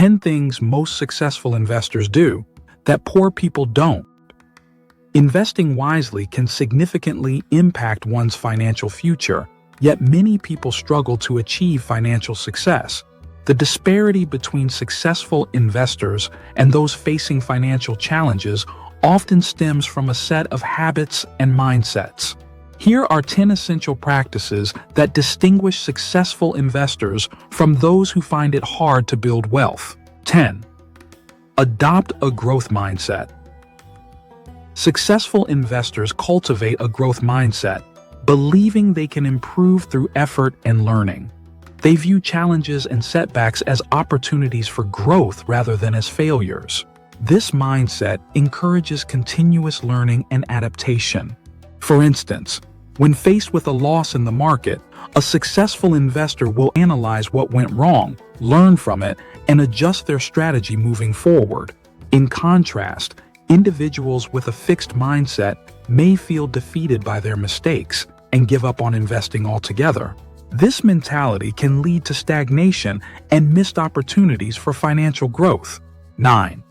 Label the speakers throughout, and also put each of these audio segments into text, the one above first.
Speaker 1: 10 things most successful investors do that poor people don't. Investing wisely can significantly impact one's financial future, yet many people struggle to achieve financial success. The disparity between successful investors and those facing financial challenges often stems from a set of habits and mindsets. Here are 10 essential practices that distinguish successful investors from those who find it hard to build wealth. 10. Adopt a growth mindset. Successful investors cultivate a growth mindset, believing they can improve through effort and learning. They view challenges and setbacks as opportunities for growth rather than as failures. This mindset encourages continuous learning and adaptation. For instance, when faced with a loss in the market, a successful investor will analyze what went wrong, learn from it, and adjust their strategy moving forward. In contrast, individuals with a fixed mindset may feel defeated by their mistakes and give up on investing altogether. This mentality can lead to stagnation and missed opportunities for financial growth. 9.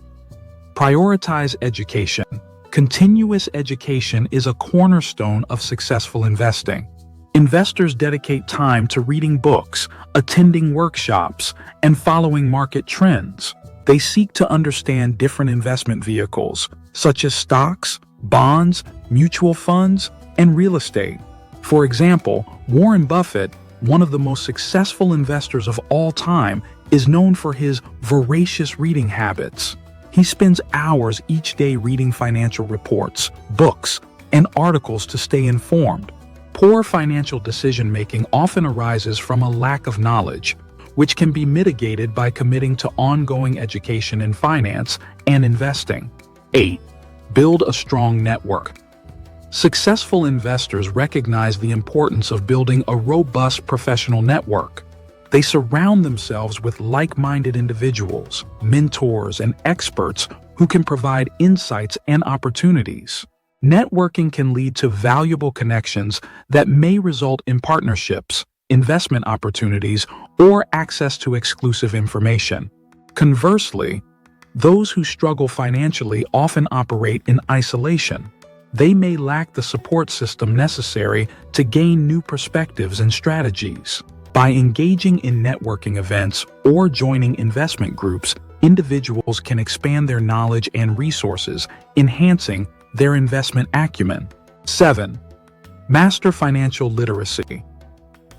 Speaker 1: Prioritize education. Continuous education is a cornerstone of successful investing. Investors dedicate time to reading books, attending workshops, and following market trends. They seek to understand different investment vehicles, such as stocks, bonds, mutual funds, and real estate. For example, Warren Buffett, one of the most successful investors of all time, is known for his voracious reading habits. He spends hours each day reading financial reports, books, and articles to stay informed. Poor financial decision-making often arises from a lack of knowledge, which can be mitigated by committing to ongoing education in finance and investing. 8. Build a strong network. Successful investors recognize the importance of building a robust professional network. They surround themselves with like-minded individuals, mentors, and experts who can provide insights and opportunities. Networking can lead to valuable connections that may result in partnerships, investment opportunities, or access to exclusive information. Conversely, those who struggle financially often operate in isolation. They may lack the support system necessary to gain new perspectives and strategies. By engaging in networking events or joining investment groups, individuals can expand their knowledge and resources, enhancing their investment acumen. 7. Master financial literacy.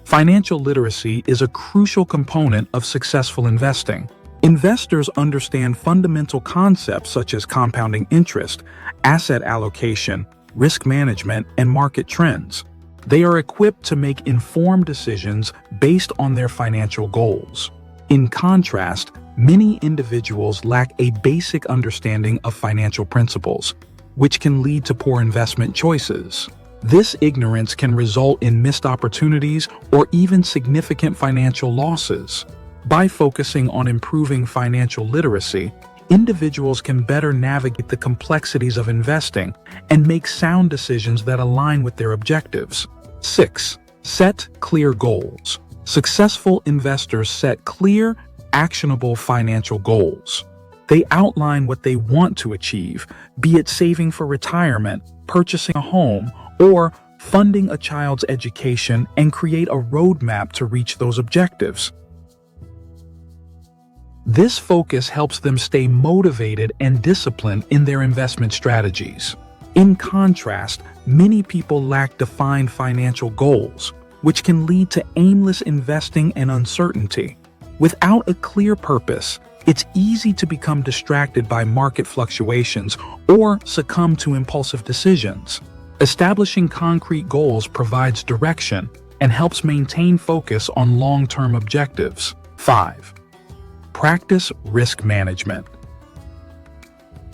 Speaker 1: Financial literacy is a crucial component of successful investing. Investors understand fundamental concepts such as compounding interest, asset allocation, risk management, and market trends. They are equipped to make informed decisions based on their financial goals. In contrast, many individuals lack a basic understanding of financial principles, which can lead to poor investment choices. This ignorance can result in missed opportunities or even significant financial losses. By focusing on improving financial literacy, individuals can better navigate the complexities of investing and make sound decisions that align with their objectives. 6. Set clear goals. Successful investors set clear, actionable financial goals. They outline what they want to achieve, be it saving for retirement, purchasing a home, or funding a child's education, and create a roadmap to reach those objectives. This focus helps them stay motivated and disciplined in their investment strategies. In contrast, many people lack defined financial goals, which can lead to aimless investing and uncertainty. Without a clear purpose, it's easy to become distracted by market fluctuations or succumb to impulsive decisions. Establishing concrete goals provides direction and helps maintain focus on long-term objectives. 5. Practice risk management.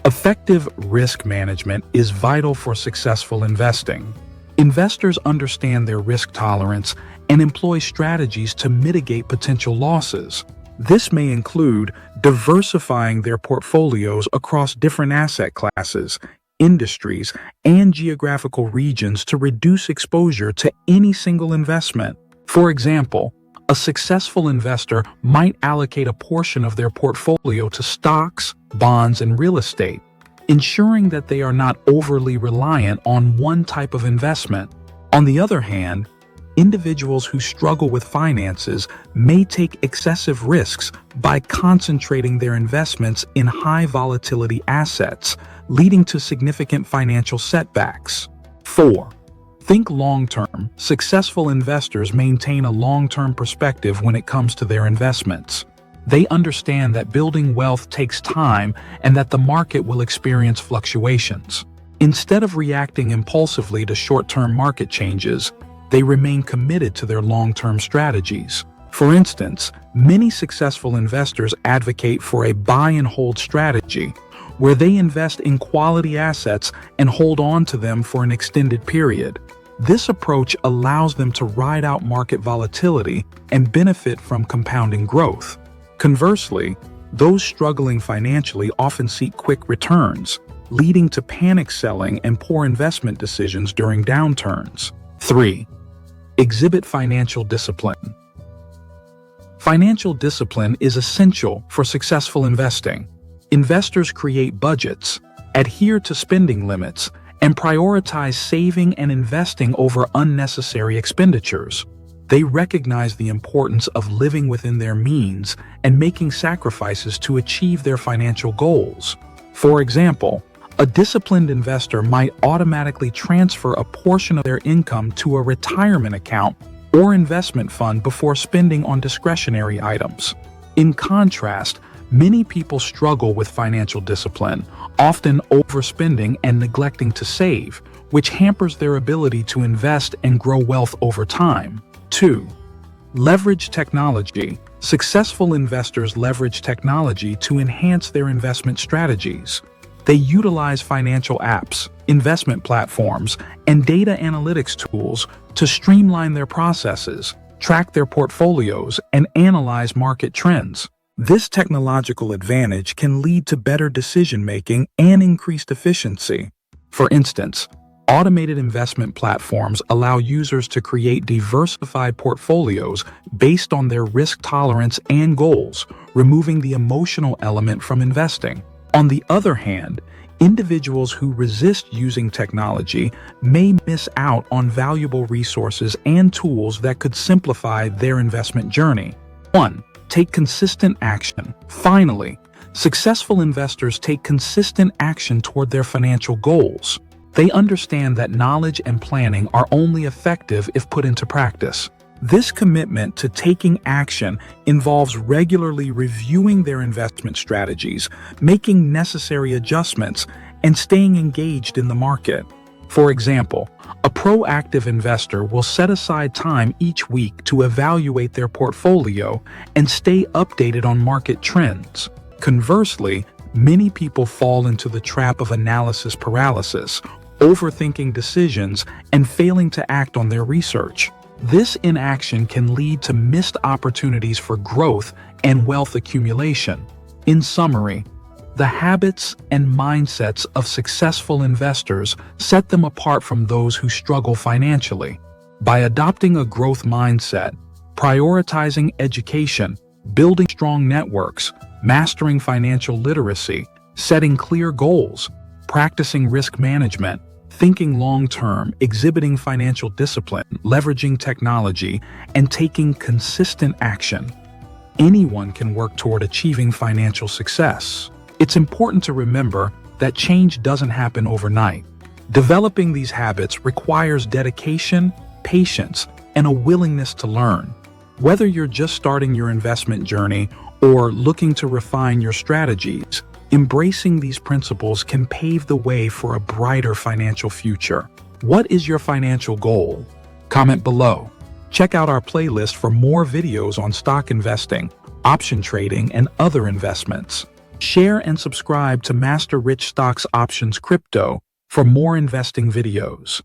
Speaker 1: Effective risk management is vital for successful investing. Investors understand their risk tolerance and employ strategies to mitigate potential losses. This may include diversifying their portfolios across different asset classes, industries, and geographical regions to reduce exposure to any single investment. For example, A successful investor might allocate a portion of their portfolio to stocks, bonds, and real estate, ensuring that they are not overly reliant on one type of investment. On the other hand, individuals who struggle with finances may take excessive risks by concentrating their investments in high volatility assets, leading to significant financial setbacks. 4. Think long-term. Successful investors maintain a long-term perspective when it comes to their investments. They understand that building wealth takes time and that the market will experience fluctuations. Instead of reacting impulsively to short-term market changes, they remain committed to their long-term strategies. For instance, many successful investors advocate for a buy-and-hold strategy, where they invest in quality assets and hold on to them for an extended period. This approach allows them to ride out market volatility and benefit from compounding growth. Conversely, those struggling financially often seek quick returns, leading to panic selling and poor investment decisions during downturns. 3. Exhibit financial discipline. Financial discipline is essential for successful investing. Investors create budgets, adhere to spending limits, and prioritize saving and investing over unnecessary expenditures. They recognize the importance of living within their means and making sacrifices to achieve their financial goals. For example, a disciplined investor might automatically transfer a portion of their income to a retirement account or investment fund before spending on discretionary items. In contrast, many people struggle with financial discipline, often overspending and neglecting to save, which hampers their ability to invest and grow wealth over time. 2. Leverage technology. Successful investors leverage technology to enhance their investment strategies. They utilize financial apps, investment platforms, and data analytics tools to streamline their processes, track their portfolios, and analyze market trends. This technological advantage can lead to better decision-making and increased efficiency. For instance, automated investment platforms allow users to create diversified portfolios based on their risk tolerance and goals, removing the emotional element from investing. On the other hand, individuals who resist using technology may miss out on valuable resources and tools that could simplify their investment journey. 1. Take consistent action. Finally, successful investors take consistent action toward their financial goals. They understand that knowledge and planning are only effective if put into practice. This commitment to taking action involves regularly reviewing their investment strategies, making necessary adjustments, and staying engaged in the market. For example, a proactive investor will set aside time each week to evaluate their portfolio and stay updated on market trends. Conversely, many people fall into the trap of analysis paralysis, overthinking decisions, and failing to act on their research. This inaction can lead to missed opportunities for growth and wealth accumulation. In summary, the habits and mindsets of successful investors set them apart from those who struggle financially. By adopting a growth mindset, prioritizing education, building strong networks, mastering financial literacy, setting clear goals, practicing risk management, thinking long-term, exhibiting financial discipline, leveraging technology, and taking consistent action, anyone can work toward achieving financial success. It's important to remember that change doesn't happen overnight. Developing these habits requires dedication, patience, and a willingness to learn. Whether you're just starting your investment journey or looking to refine your strategies, embracing these principles can pave the way for a brighter financial future. What is your financial goal? Comment below. Check out our playlist for more videos on stock investing, option trading, and other investments. Share and subscribe to Master Rich Stocks Options Crypto for more investing videos.